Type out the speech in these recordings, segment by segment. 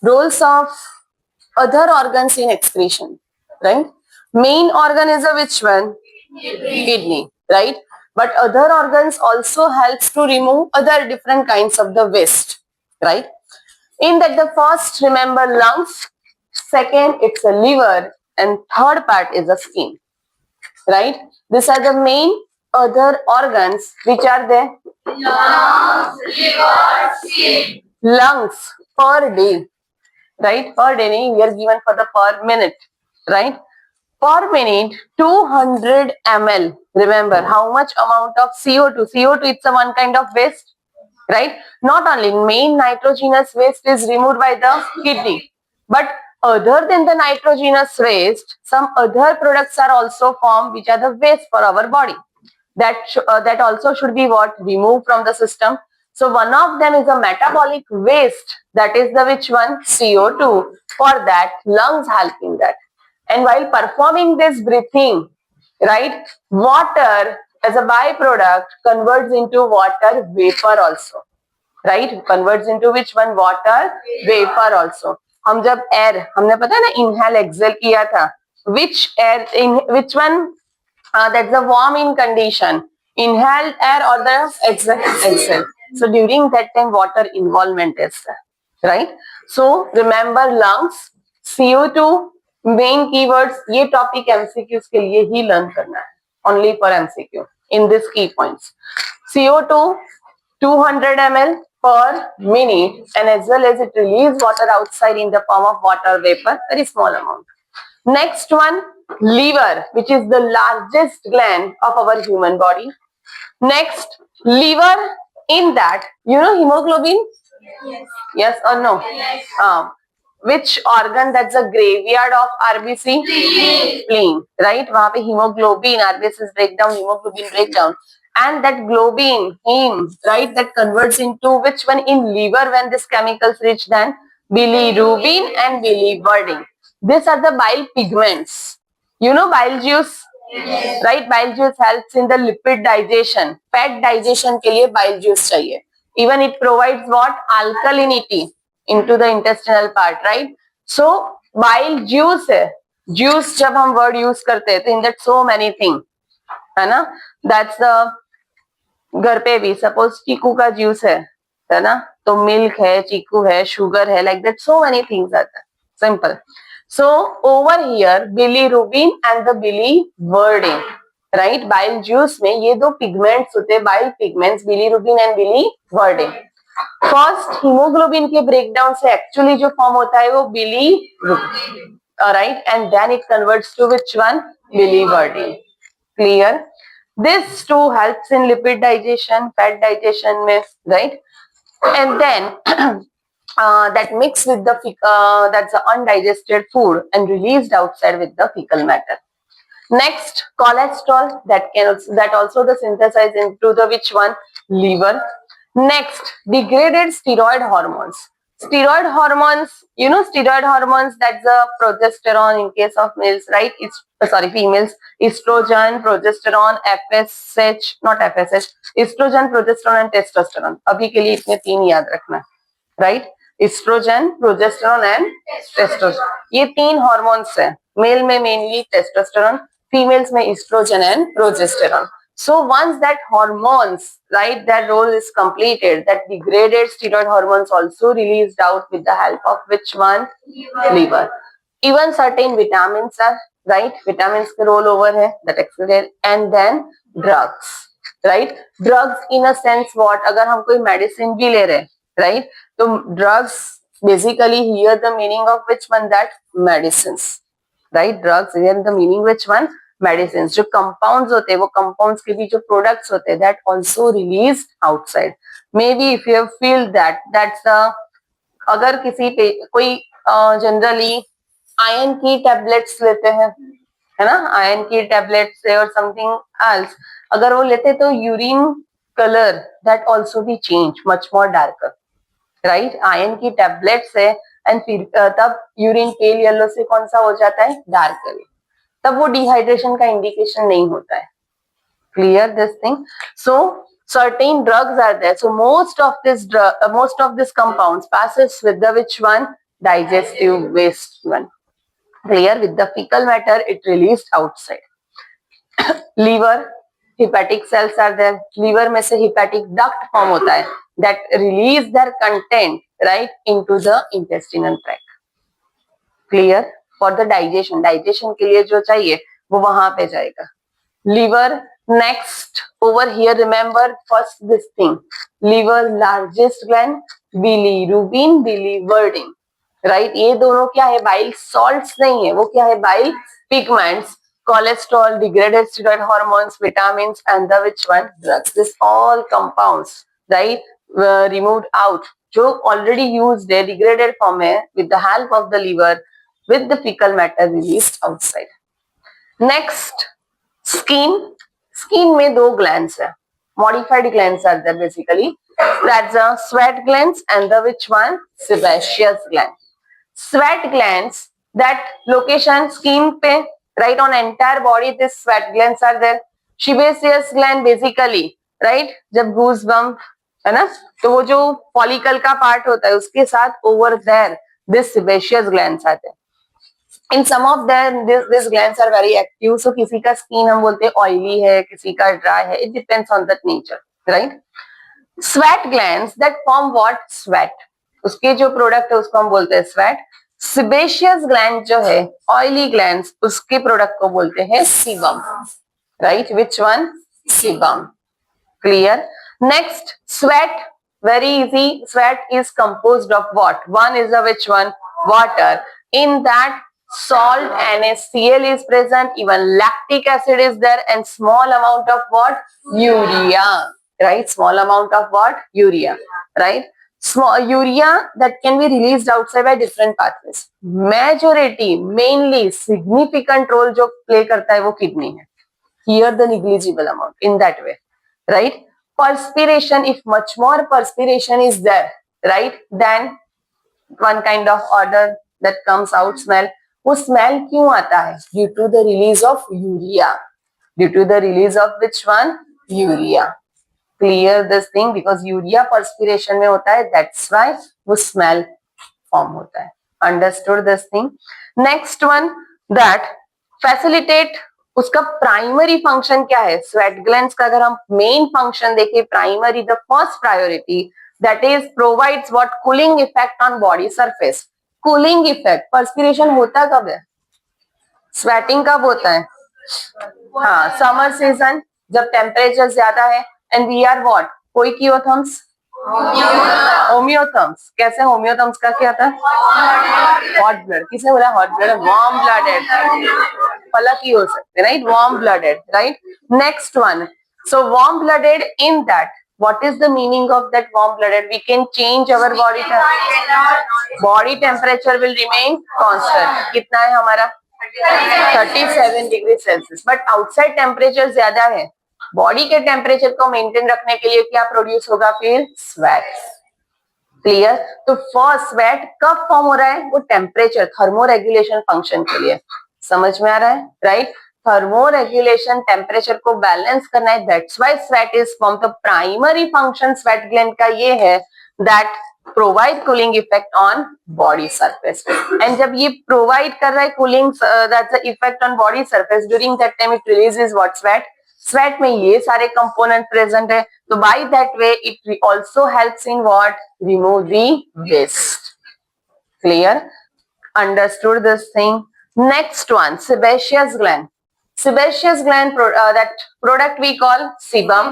Roles of other organs in excretion, right? Main organ is a which one? Kidney, right? But other organs also helps to remove other different kinds of the waste, right? In that, the first, remember, lungs, second it's a liver, and third part is the skin, right? These are the main other organs which are there. Lungs, liver, skin. Lungs per day, right? Per day, we are given for the per minute, right? Per minute, 200 ml. Remember, how much amount of CO2? CO2, it's a one kind of waste, right? Not only main nitrogenous waste is removed by the kidney, but other than the nitrogenous waste, some other products are also formed which are the waste for our body. That also should be what? Removed from the system. So one of them is a metabolic waste. That is the which one? CO2. For that, lungs help in that. And while performing this breathing, right, water as a byproduct converts into water vapor also, right? Converts into which one? Water vapor also. हम जब air, हमने पता है ना inhale exhale किया था, which air in which one? That's the warm in condition, inhaled air or the exhale. So during that time water involvement is there, right? So remember, lungs, CO2, main keywords. ये topic MCQs के लिए ही learn करना है, only for MCQ in this key points. CO2 200 ml per minute, and as well as it releases water outside in the form of water vapor, very small amount. Next one, liver, which is the largest gland of our human body. Next, liver, in that, you know hemoglobin? Yes. Yes or no? Yes. Which organ? That's a graveyard of RBC? Spleen. Right? वहाँ पे hemoglobin, RBCs breakdown, hemoglobin breakdown. And that globin, heme, right, that converts into which one in liver when this chemicals reach? Then bilirubin and biliverdin. These are the bile pigments. You know bile juice? Yes. Right? Bile juice helps in the lipid digestion. Fat digestion के लिए bile juice चाहिए. Even it provides what? Alkalinity into the intestinal part, right? So bile juice है. Juice जब हम word use करते हैं तो in that so many things, है ना? That's the घर पे भी suppose चीकू का juice है ना? तो milk है, चीकू है, sugar है, like that so many things are there. Simple. So over here, bilirubin and the biliverdin, right? Bile juice में ये दो pigments होते हैं, bile pigments, bilirubin and biliverdin. First, hemoglobin के breakdown से actually जो form होता है वो bilirubin, alright? And then it converts to which one? Biliverdin. Clear? This too helps in lipid digestion, fat digestion में, right? And then that mixed with the that's the undigested food and released outside with the fecal matter. Next, cholesterol, that also the synthesized into the which one? Liver. Next, degraded steroid hormones. Steroid hormones, you know steroid hormones, that's the progesterone in case of males, right? It's females, estrogen, progesterone, FSH, not FSH, estrogen, progesterone and testosterone. अभी के लिए इतने तीन याद रखना, right? Estrogen, progesterone and testosterone. ये तीन hormones हैं. Male में mainly testosterone, females में estrogen and progesterone. So once that hormones, right, that role is completed, that degraded steroid hormones also released out with the help of which one? Liver. Even certain vitamins are, right, vitamins का role over है, that excellent. And then drugs, right? Drugs in a sense what? अगर हम कोई medicine भी ले रहे, right? So drugs basically here the meaning of which one? That medicines, right? Drugs here the meaning which one? Medicines. जो compounds होते हैं वो compounds के भी जो products होते हैं that also released outside. Maybe if you feel that that's the, अगर किसी पे कोई generally iron की tablets लेते हैं, है ना? Iron की tablets से और something else, अगर वो लेते तो urine color that also be change much more darker, right? Iron की tablets है and फिर तब urine pale yellow से कौन सा हो जाता है? Dark color. तब वो dehydration का indication नहीं होता है. Clear this thing? So certain drugs are there. So most of this compounds passes with the which one? digestive waste one. Clear? With the fecal matter it released outside. Liver, hepatic cells are there. Liver में से hepatic duct form होता है that release their content right into the intestinal tract. Clear? For the digestion के लिए जो चाहिए वो वहां पे जाएगा. Liver next over here, remember first this thing, liver largest gland, bilirubin, biliverdin, right? ये दोनों क्या है? Bile salts नहीं है, वो क्या है? Bile pigments, cholesterol, degraded steroid hormones, vitamins, and the which one? Drugs. This all compounds, right? Removed out, जो already used है, degraded form है, with the help of the liver, with the fecal matter released outside. Next, skin में दो glands है, modified glands are there basically. That's the sweat glands and the which one? Sebaceous gland. Sweat glands, that location skin पे, right, on entire body this sweat glands are there. Sebaceous gland basically, right, जब goose bump है ना, तो वो जो follicle का part होता है उसके साथ over there this sebaceous glands आते हैं. In some of them these glands are very active, so किसी का skin हम बोलते हैं oily है, किसी का dry है, it depends on that nature, right? Sweat glands that form what? Sweat. उसके जो product है उसको हम बोलते हैं sweat. Sebaceous gland जो है oily glands, उसके product को बोलते हैं sebum, right? Which one? Sebum. Clear? Next, sweat, very easy. Sweat is composed of what? One is the which one? Water. In that salt NaCl is present, even lactic acid is there, and small amount of what? Urea, right? Small amount of what? Urea, right? Small urea that can be released outside by different pathways. Majority, mainly significant role जो play करता है वो kidney है. Here the negligible amount in that way, right? Perspiration, if much more perspiration is there, right, then one kind of odor that comes out, smell. वो smell क्यों आता है? Due to the release of urea. Due to the release of which one? Urea. Clear this thing, because urea perspiration में होता है, that's why वो smell form होता है. Understood this thing? Next one, that facilitate, उसका primary function क्या है? Sweat glands का अगर हम मेन फंक्शन देखें, primary the first priority that is provides what? Cooling effect on body surface. Cooling effect. Perspiration होता कब है? स्वेटिंग कब होता है? हाँ, समर सीजन जब टेम्परेचर ज्यादा है. And we are what? कोई कीओथम्स, होम्योथम्स. कैसे? होम्योथम्स का क्या था? Hot blood. किसने बोला हॉट ब्लड? Warm blooded. पलक ही हो सकते, right? Warm blooded, right? Next one, so warm blooded in that, what is the meaning of that warm blooded? We can change our body temperature will remain constant. कितना है हमारा? 37 degree Celsius. But outside temperature ज्यादा है. Body के temperature को maintain रखने के लिए क्या प्रोड्यूस होगा? फिर स्वेट. क्लियर? तो फर्स्ट स्वेट कब फॉर्म हो रहा है? वो टेम्परेचर, थर्मो रेगुलेशन फंक्शन के लिए. समझ में आ रहा है? राइट? थर्मो रेगुलेशन, टेम्परेचर को बैलेंस करना है. That's why sweat is form. The primary function sweat gland का ये है that provide cooling effect on body surface. And जब ये प्रोवाइड कर रहा है cooling, that's the effect on body surface, during that time it releases what? Sweat. Sweat में ये सारे कंपोनेंट प्रेजेंट है, तो by that way it also helps in what? Remove the west. Clear? Understood this thing? Next one, sebaceous gland. Sebaceous gland, that product we call sebum.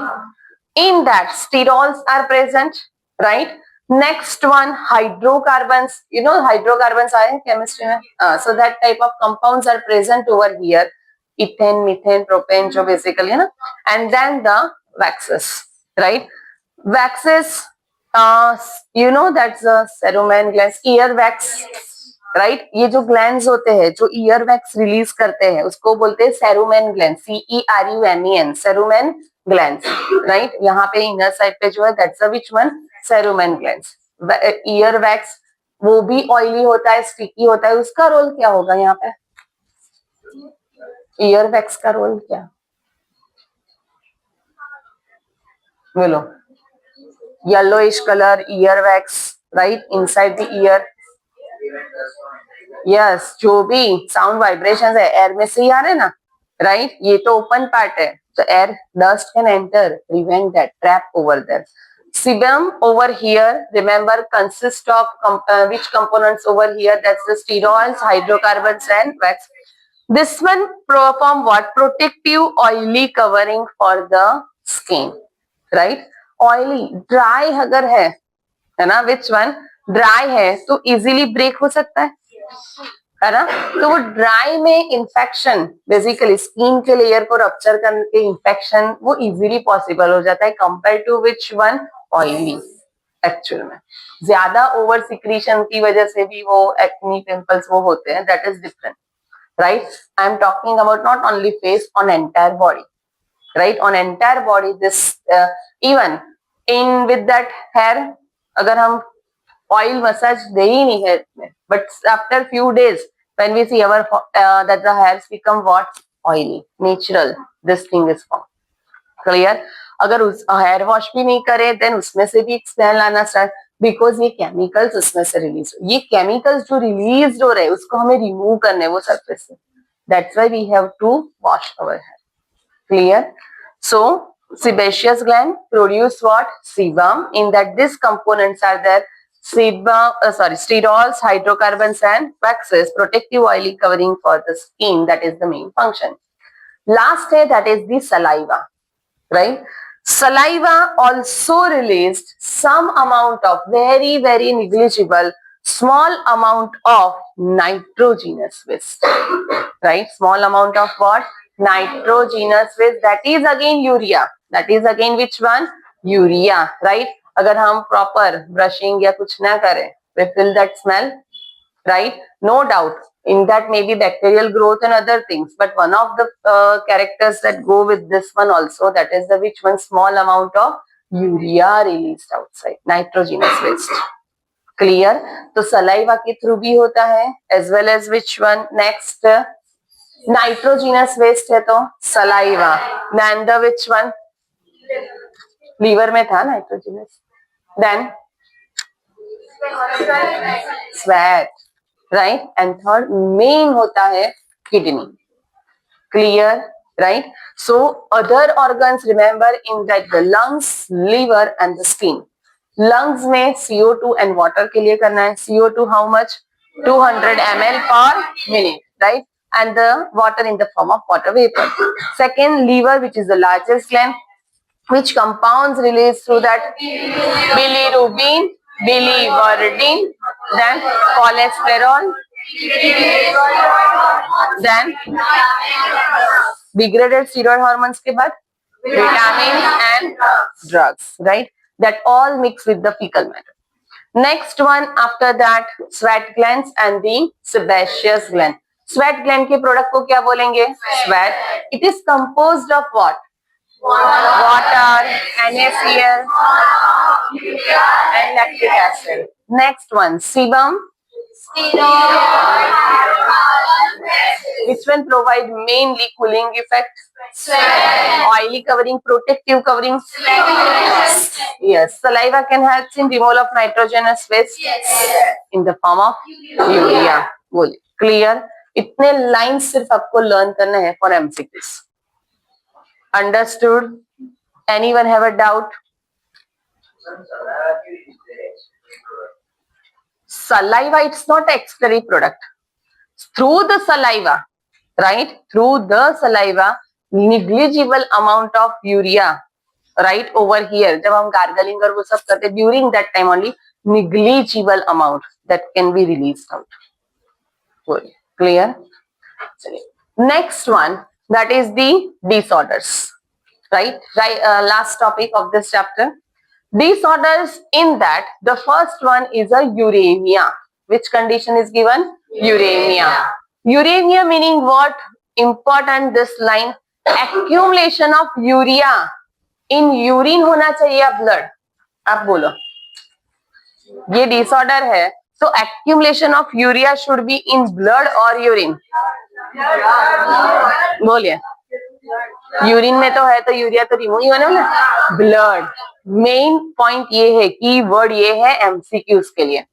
In that, sterols are present, right? Next one, hydrocarbons. You know hydrocarbons are in chemistry में. So that type of compounds are present over here. Ethane, methane, propane, जो basically है ना. And then the waxes, right? Waxes, you know that's the cerumen glands, ear wax. Right? ये जो glands होते हैं जो ear wax release करते हैं उसको बोलते हैं cerumen gland. CERUMEN, cerumen glands, right? यहाँ पे इनर साइड पे जो है that's which one? Cerumen glands. Ear wax वो भी ऑयली होता है, स्टिकी होता है. उसका रोल क्या होगा यहाँ पे? ईयर वैक्स का रोल क्या? बोलो. Yellowish colour ear wax, right? Inside the year. Yes, जो भी साउंड वाइब्रेशन है एयर में से ही आ रहे ना, राइट? ये तो ओपन पार्ट है, so air dust can enter, prevent that, trap over there. Sebum over here, remember, consists of which components over here? That's the sterols, hydrocarbons and wax. This one perform what? Protective oily covering for the skin, right? Oily, dry अगर है ना, which one? Dry है तो easily break हो सकता है ना? तो वो ड्राई में इंफेक्शन, बेसिकली स्किन के लेयर को रप्चर करके इंफेक्शन वो इजीली पॉसिबल हो जाता है compare to which one? Oily. Actual में ज्यादा ओवर सिक्रीशन की वजह से भी वो एक्नी पिंपल्स वो होते हैं, that is different, right? I am talking about not only face, on entire body, right? On entire body this, even in with that hair, अगर हम ऑयल मसाज दे ही नहीं है, but after few days when we see our that the hairs become what? Oily, natural, this thing is formed. Clear? अगर उस hair wash भी नहीं करे then उसमें से भी स्मेल आना स्टार्ट, बिकॉज ये केमिकल्स उसमें से रिलीज, ये केमिकल्स जो रिलीज हो रहे हैं उसको हमें रिमूव करने वो सरफेस से, that's why we have to wash our hair. Clear? So sebaceous gland produce what? Sebum. In that these components are there: sebum, sterols, hydrocarbons and waxes, protective oily covering for the skin. That is the main function. Last है, that is the saliva, right? Saliva also released some amount of very negligible small amount of nitrogenous waste, right? Small amount of what? Nitrogenous waste, that is again urea. That is again which one? Urea, right? अगर हम proper brushing या कुछ ना करें, we feel that smell, right? No doubt in that may be bacterial growth and other things, but one of the characters that go with this one also, that is the which one? Small amount of urea released outside, nitrogenous waste. Clear? तो saliva के through भी होता है, as well as which one? Next, nitrogenous waste है तो saliva, then the which one? Liver में था nitrogenous, then sweat, right? And third main होता है kidney. Clear? Right? So other organs, remember, in that the lungs, liver and the skin. Lungs में CO2 and water के लिए करना है. CO2 how much? 200 ml per minute, right? And the water in the form of water vapor. Second, liver, which is the largest gland, which compounds released through that? Bilirubin, biliverdin, then cholesterol, then degraded steroid hormones के बाद vitamins and drugs, right? That all mix with the fecal matter. Next one after that, sweat glands and the sebaceous gland. Sweat gland के product को क्या बोलेंगे? Sweat. It is composed of what? Water, NaCl, and lactic acid. Next one, sebum. Which one provide mainly cooling effect? Sweat. Oily covering, protective covering. Sweat. Yes. Saliva can help in removal of nitrogenous waste. Yes. In the form of urea. बोलिए. Clear? इतने lines सिर्फ आपको learn करना है for MCQs. Understood? Anyone have a doubt? Saliva, it's not an external product. Through the saliva, right? Through the saliva, negligible amount of urea, right over here. जब हम gargling और वो सब करते हैं, during that time only, negligible amount that can be released out. Good. Clear? Next one, that is the disorders, right? Last topic of this chapter. Disorders, in that the first one is a uremia. Which condition is given? Uremia. Uremia meaning what? Important this line. Accumulation of urea in urine होना चाहिए या blood? आप बोलो. ये disorder है, so accumulation of urea should be in blood or urine? बोलिए. Urine में तो है तो यूरिया तो रिमूव ही होना ना. ब्लड. मेन पॉइंट ये है, की वर्ड ये है MCQs के लिए.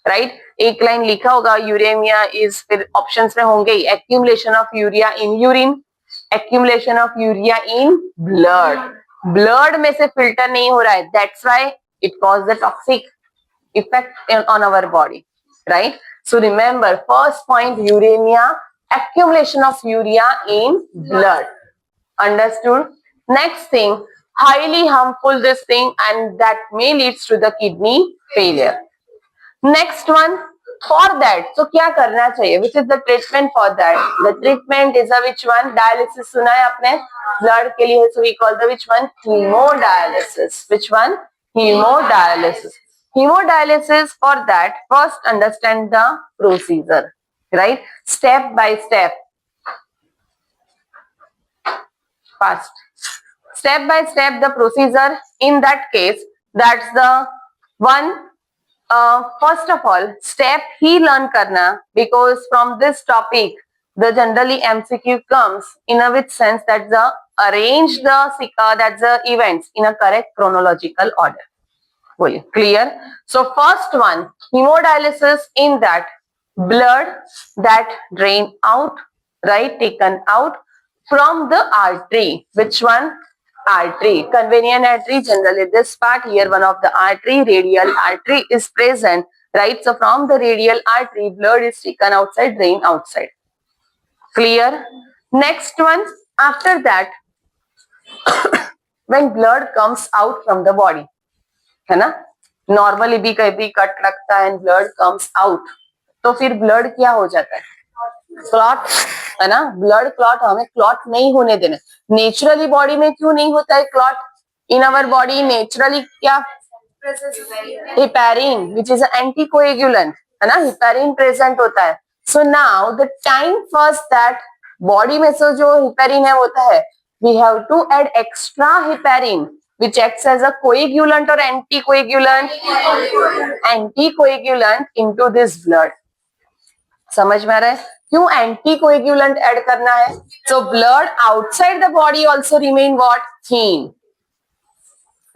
राइट. एक लाइन लिखा होगा यूरेमिया इज, फिर ऑप्शंस में होंगे accumulation of urea in urine, accumulation of urea in blood. Blood में से फिल्टर नहीं हो रहा है, that's why it cause the toxic effect on our body, right. So remember, first point uremia, accumulation of urea in blood. Understood? Next thing, highly harmful this thing and that may leads to the kidney failure. Next one, for that, so क्या करना चाहिए? Which is the treatment for that? The treatment is a which one? Dialysis सुना है आपने? Blood के लिए, so we call the which one? Hemodialysis. Which one? Hemodialysis. Hemodialysis, for that, first understand the procedure, right? Step by step. Fast. Step by step the procedure. In that case, that's the one. First of all, step he learn करना, because from this topic the generally MCQ comes in a which sense that the arrange the that's the events in a correct chronological order. बोलिए, clear? So first one, hemodialysis, in that blood that drain out, right, taken out from the artery. Which one? Artery, convenient artery, generally this part here, one of the artery, radial artery is present, right? So from the radial artery, blood is taken outside, drain outside. Clear? Next one, after that, when blood comes out from the body, है ना, normally भी कभी cut लगता है and blood comes out, तो फिर blood क्या हो जाता है? क्लॉट, है ना. ब्लड क्लॉट, हमें क्लॉट नहीं होने देना. नेचुरली बॉडी में क्यों नहीं होता है clot? In our body naturally क्या? हिपैरिन, विच इज एंटीकोएगुलेंट, है ना, हिपैरिन प्रेजेंट होता है. So now the time first that body में से जो हिपैरिन है होता है, we have to add extra heparin which acts as a coagulant or anticoagulant? Anticoagulant into this blood. समझ में आ रहा है क्यों anticoagulant ऐड करना है? So blood outside the body also remain what? Thin,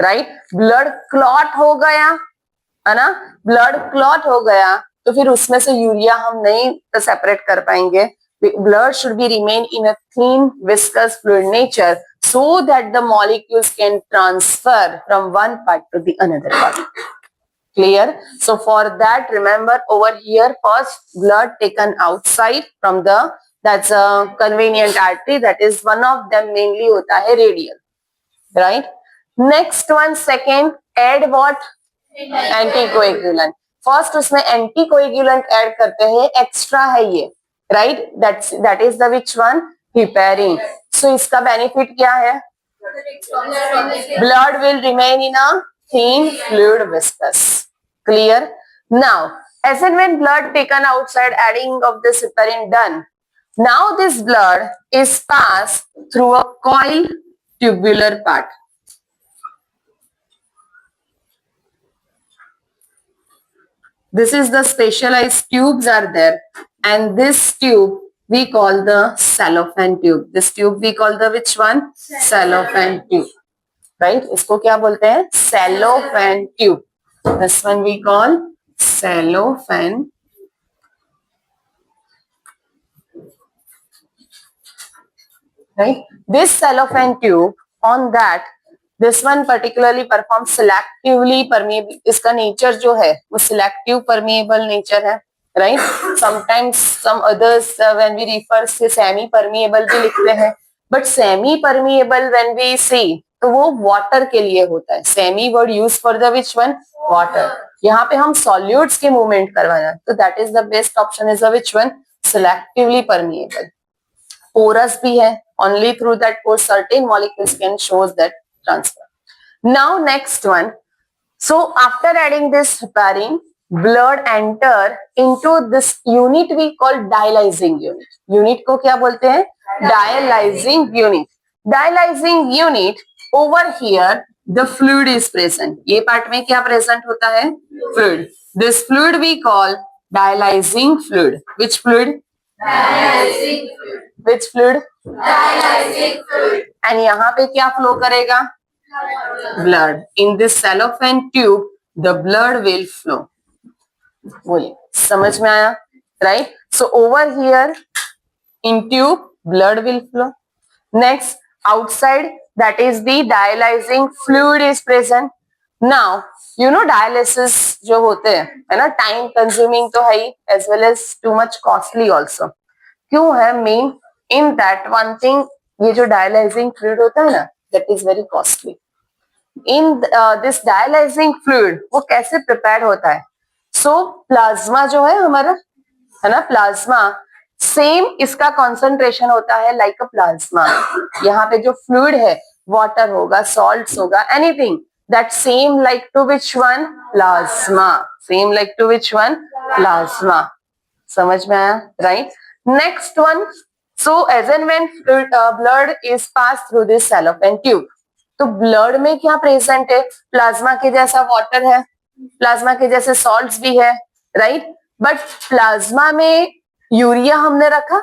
right? Blood clot हो गया, है ना, blood clot हो गया, तो फिर उसमें से यूरिया हम नहीं सेपरेट कर पाएंगे. Blood should be remain in a thin viscous fluid nature, so that the molecules can transfer from one part to the another part. Clear? So for that, remember over here, first blood taken outside from the, that's a convenient artery, that is one of them mainly hota hai radial, right? Next one, second, add what? Anticoagulant. First उसमें anticoagulant add करते हैं, extra है ये, right? That is the which one? Heparin. So इसका benefit क्या है? Blood will remain in a thin fluid viscous. Clear? Now, as and when blood taken outside, adding of this heparin done, now this blood is passed through a coil tubular part. This is the specialized tubes are there, and this tube we call the cellophane tube. This tube we call the which one? Cellophane tube, right? इसको क्या बोलते हैं? Cellophane tube. This one we call cellophane. Right? This cellophane tube, on that, this one particularly performs selectively permeable. इसका nature जो है वो selective permeable nature है, right? Sometimes some others when we refer से semi permeable भी लिखते हैं, but semi permeable when we see तो वो water के लिए होता है. Semi word used for the which one? Water. यहाँ पे हम solutes के movement करवाना, तो that is the best option is the which one? Selectively permeable. Porous भी है, only through that pore certain molecules can show that transfer. Now next one. So after adding this heparin, blood enter into this unit we call dialyzing unit. Unit को क्या बोलते हैं? Dialyzing unit. Dialyzing unit, over here the fluid is present. ये part में क्या present होता है? Fluid. This fluid we call dialyzing fluid. Which fluid? Dialyzing fluid. Which fluid? Dialyzing fluid. And यहाँ पे क्या flow करेगा? Blood. In this cellophane tube, the blood will flow. बोलिए, समझ में आया? Right. So over here in tube blood will flow. Next, outside, that is the dialyzing fluid is present. Now you know dialysis जो होते हैं है ना, time consuming तो है ही, as well as too much costly also. क्यों है? Main in that one thing, ये जो डायलाइजिंग फ्लूइड होता है ना, that is very costly. In this dialysing fluid वो कैसे प्रिपेयर होता है? सो प्लाज्मा जो है हमारा, है ना, प्लाज्मा सेम इसका कॉन्सेंट्रेशन होता है लाइक अ प्लाज्मा. यहाँ पे जो फ्लूइड है, वाटर होगा, सॉल्ट्स होगा, anything that same like to which one? Plasma. Same like to which one? Plasma. समझ में आया? Right. Next one, so as and when blood is pass through this cellophane tube, तो blood में क्या present है? Plasma के जैसा water है, प्लाज्मा के जैसे सॉल्ट्स भी है, राइट. बट प्लाज्मा में यूरिया हमने रखा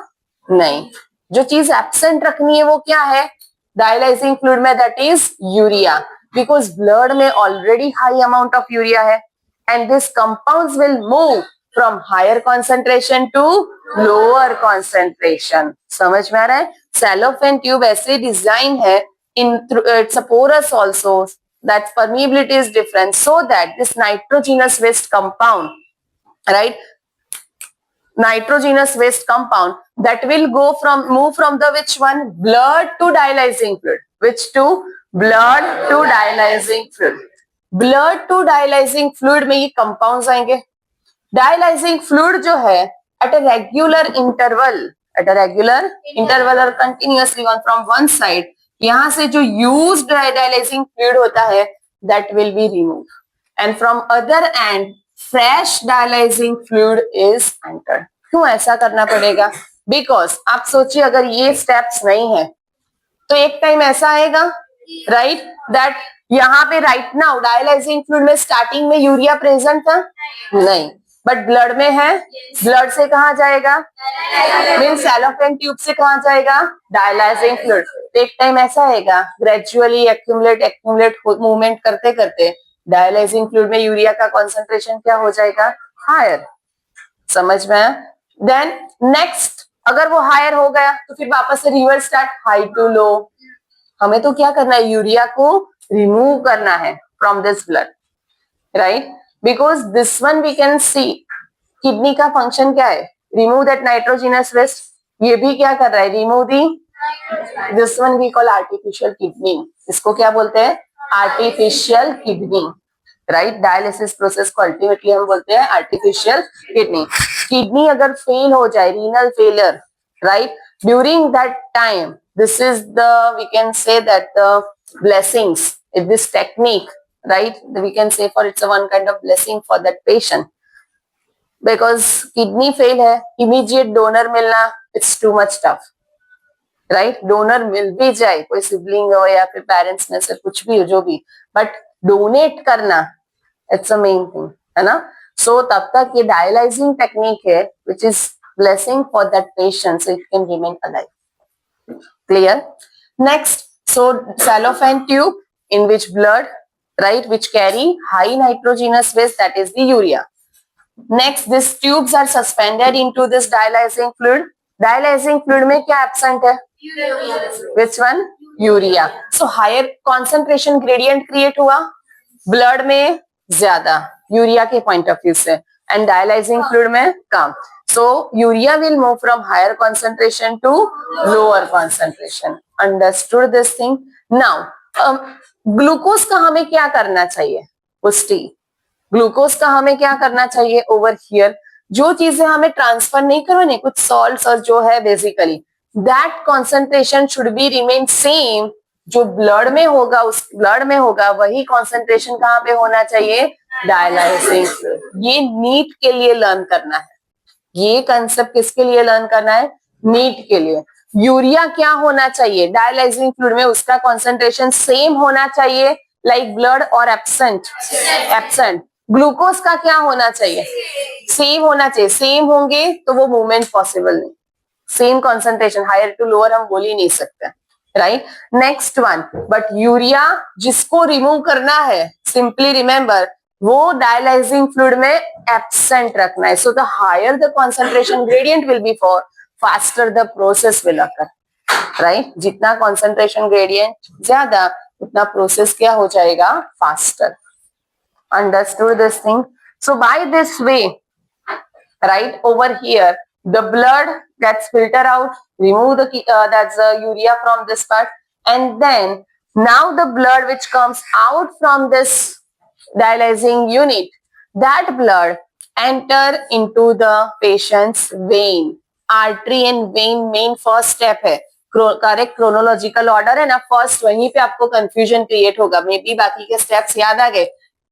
नहीं. जो चीज एब्सेंट रखनी है वो क्या है डायलाइजिंग फ्लूइड में? That is urea, because blood में already high amount of urea है, and this compounds will move from higher concentration to lower concentration. समझ में आ रहा है? सेलोफेन ट्यूब ऐसे डिजाइन है, it's a porous also, that permeability is different, so that this nitrogenous waste compound, right, nitrogenous waste compound that will move from the which one? Blood to dialyzing fluid. Which to? Blood to dialyzing fluid. Blood to dialyzing fluid में ये compounds आएंगे. Dialyzing fluid जो है at a regular interval or continuously on from one side, यहाँ से जो used dialyzing fluid होता है that will be removed, and from other end fresh dialyzing fluid is entered. क्यों ऐसा करना पड़ेगा? Because आप सोचिए अगर ये steps नहीं है तो एक टाइम ऐसा आएगा, राइट, दैट यहाँ पे राइट नाउ डायलाइजिंग फ्लूइड में स्टार्टिंग में यूरिया प्रेजेंट था नहीं, बट ब्लड में है. ब्लड से कहाँ जाएगा? मीन सेलोफेन ट्यूब से कहाँ जाएगा? Dialysing fluid. एक टाइम ऐसा आएगा, ग्रेजुअली एक्यूमुलेट मूवमेंट करते करते डायलाइजिंग फ्लूइड में यूरिया का कॉन्सेंट्रेशन क्या हो जाएगा? हायर. समझ में? देन नेक्स्ट, अगर वो हायर हो गया तो फिर वापस से reverse start, high to low. हमें तो क्या करना है? यूरिया को रिमूव करना है from this blood, right, because this one we can see kidney का फंक्शन क्या है? Remove that nitrogenous waste. ये भी क्या कर रहा है? Remove the. This one we call artificial kidney. इसको क्या बोलते हैं? Artificial kidney, right. Dialysis process को अल्टीमेटली हम बोलते हैं आर्टिफिशियल किडनी. किडनी अगर फेल हो जाए, renal failure, right, during that time, this is the, we can say that the blessings in this technique, right, we can say for it's a one kind of blessing for that patient, because kidney fail है, immediate donor मिलना it's too much tough, right. Donor मिल भी जाए, कोई sibling हो या फिर parents में से कुछ भी हो, जो भी, बट डोनेट करना इट्स अ मेन थिंग, है ना. सो तब तक ये डायलाइजिंग टेक्निक है which is blessing for that patient, so it can remain alive. Clear? Next, so cellophane tube in which blood, right, which carry high nitrogenous waste, that is the urea. Next, these tubes are suspended into this dialyzing fluid. Dialyzing fluid में क्या absent है? Urea. Which one? Urea. So higher concentration gradient create हुआ, blood में ज्यादा urea के point of view से, and dialyzing fluid में कम. So urea will move from higher concentration to lower concentration. Understood this thing? Now, glucose का हमें क्या करना चाहिए? पुष्टि. ग्लूकोज का हमें क्या करना चाहिए? ओवर हियर जो चीजें हमें ट्रांसफर नहीं करवानी, कुछ सॉल्ट्स और जो है basically that concentration should be remain same. जो ब्लड में होगा उस ब्लड में होगा वही कॉन्सेंट्रेशन कहाँ पे होना चाहिए? डायलाइजिंग. ये नीट के लिए लर्न करना है. ये कंसेप्ट किसके लिए लर्न करना है? नीट के लिए. यूरिया क्या होना चाहिए डायलाइजिंग फ्लूइड में? उसका कॉन्सेंट्रेशन सेम होना चाहिए लाइक ब्लड और एब्सेंट. ग्लूकोज का क्या होना चाहिए? सेम होना चाहिए. सेम होंगे तो वो मूवमेंट पॉसिबल नहीं. Same concentration, higher to lower हम बोल ही नहीं सकते, right. Next one, but urea जिसको रिमूव करना है, सिंपली रिमेंबर वो डायलाइजिंग फ्लूइड में एब्सेंट रखना है. So the higher the concentration gradient will be for faster the process will occur. Right, जितना कॉन्सेंट्रेशन ग्रेडियंट ज्यादा उतना प्रोसेस क्या हो जाएगा, faster. Understood this thing. So by this way, right over here, the blood gets filtered out, remove the that's the urea from this part, and then now the blood which comes out from this dialyzing unit, that blood enter into the patient's vein. Artery and vein main first step है. Correct chronological order है ना, first वहीं पे आपको confusion create होगा. May be बाकी के steps याद आ गए.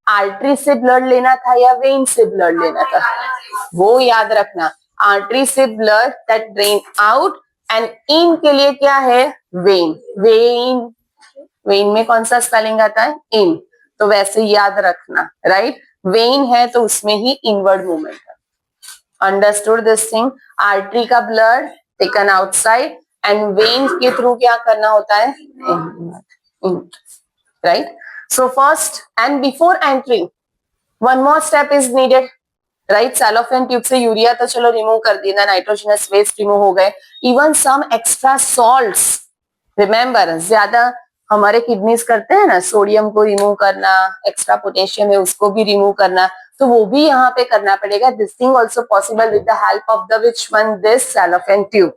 आर्टरी से ब्लड लेना था या वेन से ब्लड लेना था, वो याद रखना. आर्टरी से blood that drain out, and in के लिए क्या है, वेन. वेन, वेन में कौन सा स्पेलिंग आता है, इन. तो वैसे याद रखना. राइट, वेन है तो उसमें ही इनवर्ड मूवमेंट है. Understood this thing. आर्टरी का blood taken outside and when के थ्रू क्या करना होता है, right. So first and before entry, one more step is needed, right? Cellophane tube से यूरिया तो चलो रिमूव कर दिया, नाइट्रोजनस वेस्ट रिमूव हो गए. Even some extra salts, remember ज्यादा हमारे किडनीज करते हैं ना, सोडियम को रिमूव करना, एक्स्ट्रा पोटेशियम है उसको भी रिमूव करना, तो वो भी यहाँ पे करना पड़ेगा. This thing also possible with the help of the which one, this cellophane tube,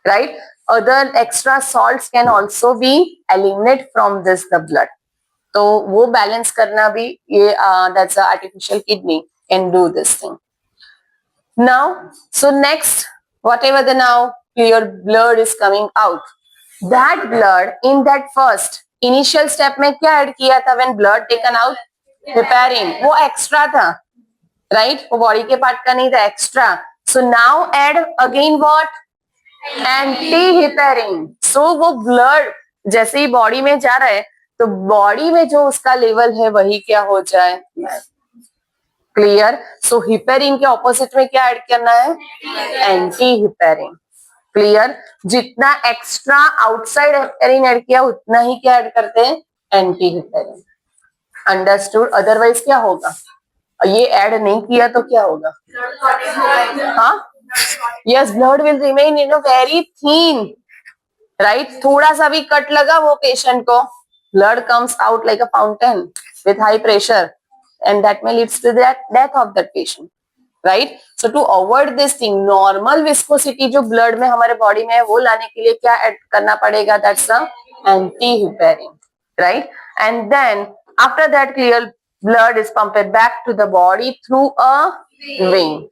right? Other extra salts can also be eliminated from this the blood. तो वो बैलेंस करना भी ये that's artificial kidney can do this thing. Now so next, whatever the now your blood is coming out, that blood in that first initial step में क्या add किया था when blood taken out, heparin. वो extra था, right, वो body के part का नहीं था, extra. So now add again what, anti heparin. सो वो ब्लड जैसे ही बॉडी में जा रहा है तो बॉडी में जो उसका लेवल है वही क्या हो जाए, क्लियर. सो हिपेरिन के ऑपोजिट में क्या ऐड करना है, एंटी हिपेरिन. क्लियर. जितना एक्स्ट्रा आउटसाइड हिपेरिन ऐड किया उतना ही क्या ऐड करते हैं, एंटी हिपेरिन. अंडरस्टूड. अदरवाइज क्या होगा, ये ऐड नहीं किया तो क्या होगा, हाँ, yes, blood will remain in a very thin, right. थोड़ा सा भी कट लगा वो पेशेंट को, blood comes out like a fountain with high pressure, and that may leads to the death of that patient, right? So to avoid this thing, normal viscosity जो blood में हमारे body में है वो लाने के लिए क्या add करना पड़ेगा, that's the antiheparin, right? And then after that clear blood is pumped back to the body through a vein.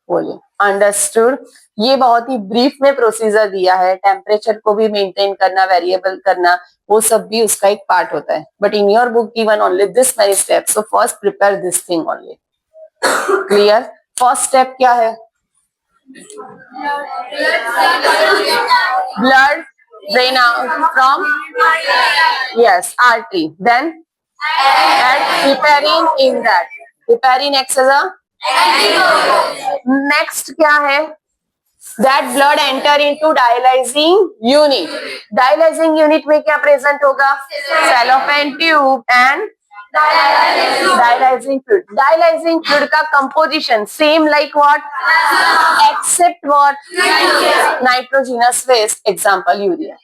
बोलिए, अंडरस्टूड. ये बहुत ही ब्रीफ में प्रोसीजर दिया है. टेम्परेचर को भी मेंटेन करना, वेरिएबल करना, वो सब भी उसका एक पार्ट होता है. But in your book given only this many steps, so first prepare this thing only. Clear. First step क्या है, blood drain out from, yes, artery. Then add heparin in that. Heparin acts as a next क्या है, that blood enter into dialysing unit. Dialysing unit में क्या present होगा, cellophane tube and dialysing fluid. Dialysing fluid का composition same like what, except what, nitrogenous waste, example urea.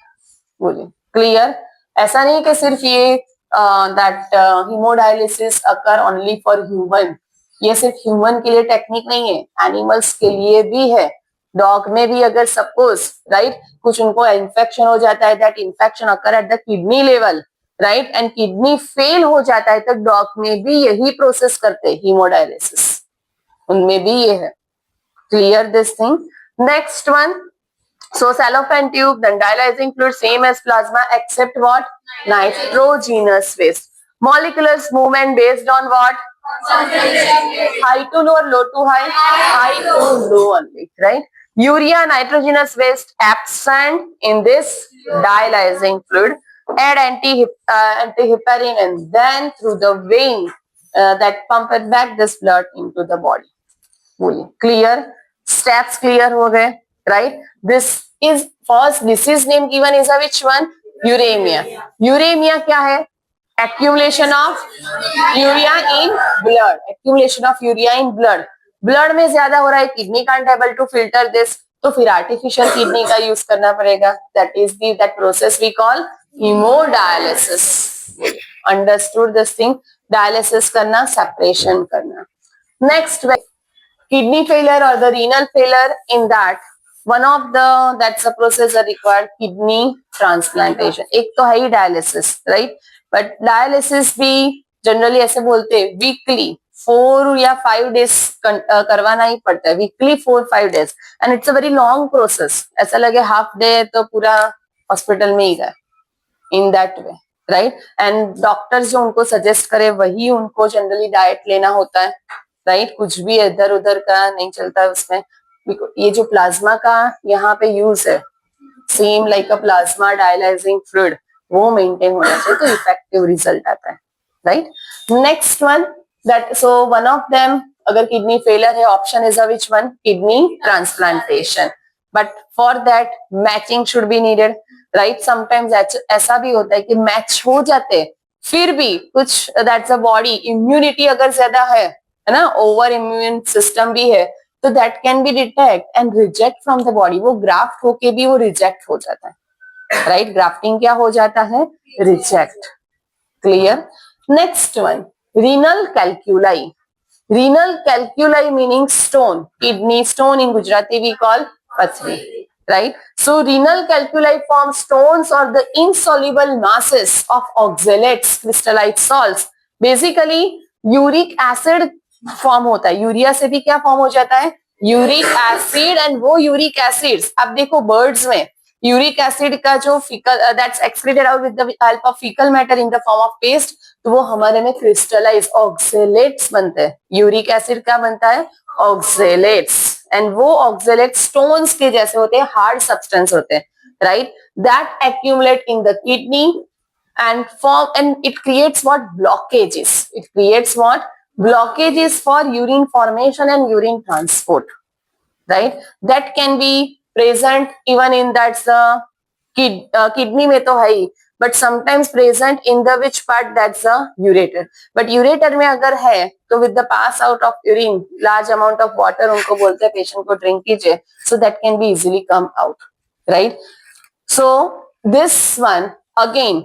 बोलिए, clear. ऐसा नहीं कि सिर्फ ये that haemodialysis occur only for human. ये सिर्फ ह्यूमन के लिए टेक्निक नहीं है, एनिमल्स के लिए भी है. डॉग में भी अगर सपोज, राइट, कुछ उनको इन्फेक्शन हो जाता है, that infection occur at the kidney level, right, and kidney fail हो जाता है, तो डॉग में भी यही प्रोसेस करते हैं, हीमोडायलिसिस, उनमें भी ये है. Clear this thing. Next one, so cellophane tube, then dialyzing fluid, same as plasma except what, nitrogenous waste. Molecular movement based on what, high to low or low to high, high to low only, right. Urea, nitrogenous waste absent in this dialyzing fluid. Add antiheparin and then through the vein that pumped back this blood into the body. Clear. Steps clear हो गए, right. This is first disease name given is a which one, uremia. Uremia क्या है, accumulation of urea in blood, accumulation of urea in blood. Blood में ज्यादा हो रहा है, kidney can't able to filter this, तो फिर आर्टिफिशियल किडनी का यूज करना पड़ेगा. That process we call haemodialysis. Understood this thing. Dialysis करना, सेपरेशन करना. Next, kidney failure or the renal failure, in that one of the that's a process that required kidney transplantation. एक तो है ही dialysis, right? But dialysis भी generally ऐसे बोलते हैं weekly 4 या 5 days करवाना ही पड़ता है, weekly 4-5 days, and it's a very long process. ऐसा लगे half day तो पूरा hospital में ही गए, in that way, right? And doctors जो उनको suggest करे वही उनको generally diet लेना होता है, राइट. कुछ भी इधर उधर का नहीं चलता है उसमें. ये जो प्लाज्मा का यहाँ पे यूज है, same like a plasma dialysing fluid, वो मेंटेन होना चाहिए, तो इफेक्टिव रिजल्ट आता है, right. Next one, that so one of them, अगर किडनी फेलियर है, option is a which one? Kidney transplantation. But for that matching should be needed, right. Sometimes ऐसा भी होता है कि मैच हो जाते, फिर भी कुछ दैट्स अ बॉडी इम्यूनिटी अगर ज्यादा है ना, ओवर इम्यून सिस्टम भी है, तो that can be detect and reject from the body. वो ग्राफ्ट होके भी वो रिजेक्ट हो जाता है, राइट. ग्राफ्टिंग क्या हो जाता है? Reject. Clear. Next one, renal calculi. Renal calculi meaning stone, kidney stone, in Gujarati we call pathri, right? So renal calculi form stones or the insoluble masses of oxalates, crystallite salts. Basically uric acid form होता है. Urea से भी क्या form हो जाता है? Uric acid. And वो uric acids, अब देखो बर्ड्स में यूरिक एसिड का जो faecal that's excreted out with the help of faecal matter in the form of paste, तो वो हमारे में क्रिस्टलाइज ऑक्सेलेट्स बनते हैं. यूरिक एसिड का बनता है? ऑक्सेलेट्स. एंड वो ऑक्सेलेट स्टोन्स के जैसे होते हैं, हार्ड सब्सटेंस होते हैं, right. That accumulate in the kidney and form, and it creates what? Blockages. It creates what? Blockages for urine formation and urine transport, right? That can be present even in that's the kidney में तो है ही, but sometimes present in the which part? That's the ureter. But ureter में अगर है तो with the pass out of urine, large amount of water उनको बोलते हैं patient को drink कीजिए, so that can be easily come out, right? So this one again,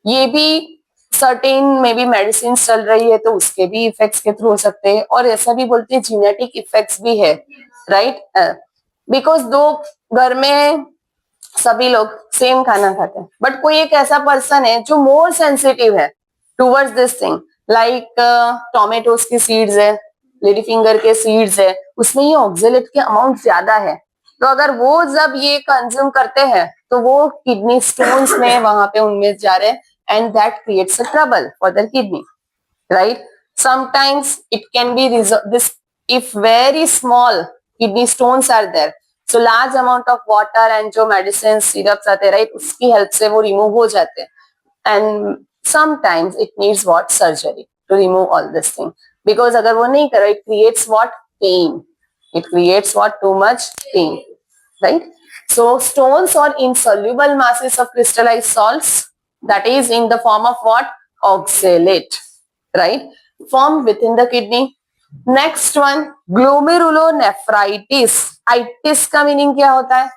ये भी सर्टेन में भी मेडिसिन चल रही है, तो उसके भी इफेक्ट्स के थ्रू हो सकते हैं. और ऐसा भी बोलते हैं जीनेटिक इफेक्ट्स भी है, राइट. बिकॉज दो घर में सभी लोग सेम खाना खाते हैं, बट कोई एक ऐसा पर्सन है जो मोर सेंसिटिव है towards this thing, like tomatoes की सीड्स है, लेडी फिंगर के सीड्स है, उसमें ये ऑक्जेलेट के अमाउंट ज्यादा है. तो अगर वो जब ये कंज्यूम करते हैं तो वो किडनी स्टोन्स में वहां पे उनमें जा रहे हैं, and that creates a trouble for the kidney, right. Sometimes it can be this if very small kidney stones are there, so large amount of water and जो medicine syrups आते हैं, right, उसकी help से वो remove हो जाते हैं. And sometimes it needs what? Surgery to remove all this thing, because अगर वो नहीं करो, it creates what? Pain. It creates what? Too much pain, right. So stones or insoluble masses of crystallized salts, that is in the form of what? Oxalate, right, formed within the kidney. Next one, glomerulonephritis. itis का meaning क्या होता है?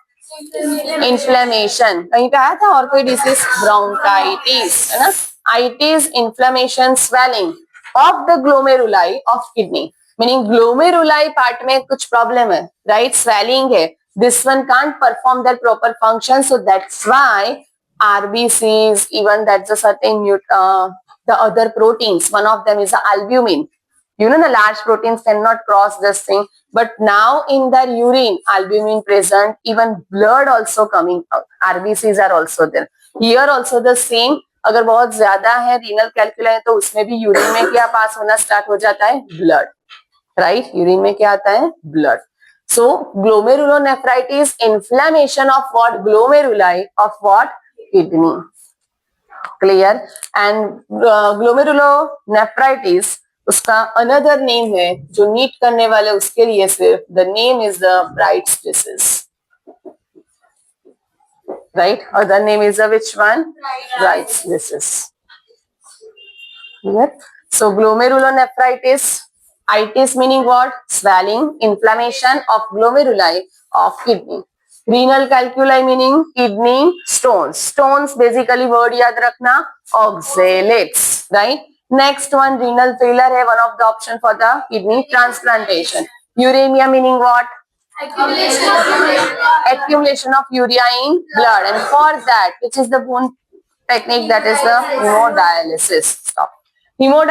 Inflammation. कहीं पे आया था? और कोई डिसीज? Bronchitis, है ना. itis, inflammation, swelling of the glomeruli of kidney, meaning glomeruli part में कुछ प्रॉब्लम है, right, swelling है. This one can't perform their proper function, so that's why RBCs, even that's a certain the other proteins. One of them is the albumin. You know, the large proteins cannot cross this thing, but now in their urine, albumin present, even blood also coming out. RBCs are also there. Here also the same. अगर बहुत ज्यादा है renal कैल्कुलाई है, तो उसमें भी urine में क्या पास होना स्टार्ट हो जाता है? Blood, right. यूरिन में क्या आता है? Blood. So glomerulonephritis, inflammation of what? Glomeruli of what? Kidney. Clear. And glomerulonephritis, उसका another name है जो नीट करने वाले उसके लिए सिर्फ, the name is the Bright's disease, right. Other name is the which one? Bright's disease. Clear? So glomerulonephritis, itis meaning what? Swelling, inflammation of glomeruli of kidney. Renal calculi meaning kidney stones. Stones basically word याद रखना oxalates, right? Next one, renal failure है one of the option for the kidney transplantation. Uremia meaning what? Accumulation of urea in blood, and for that, which is the bone technique, that is the hemodialysis. Stop. Hemodialysis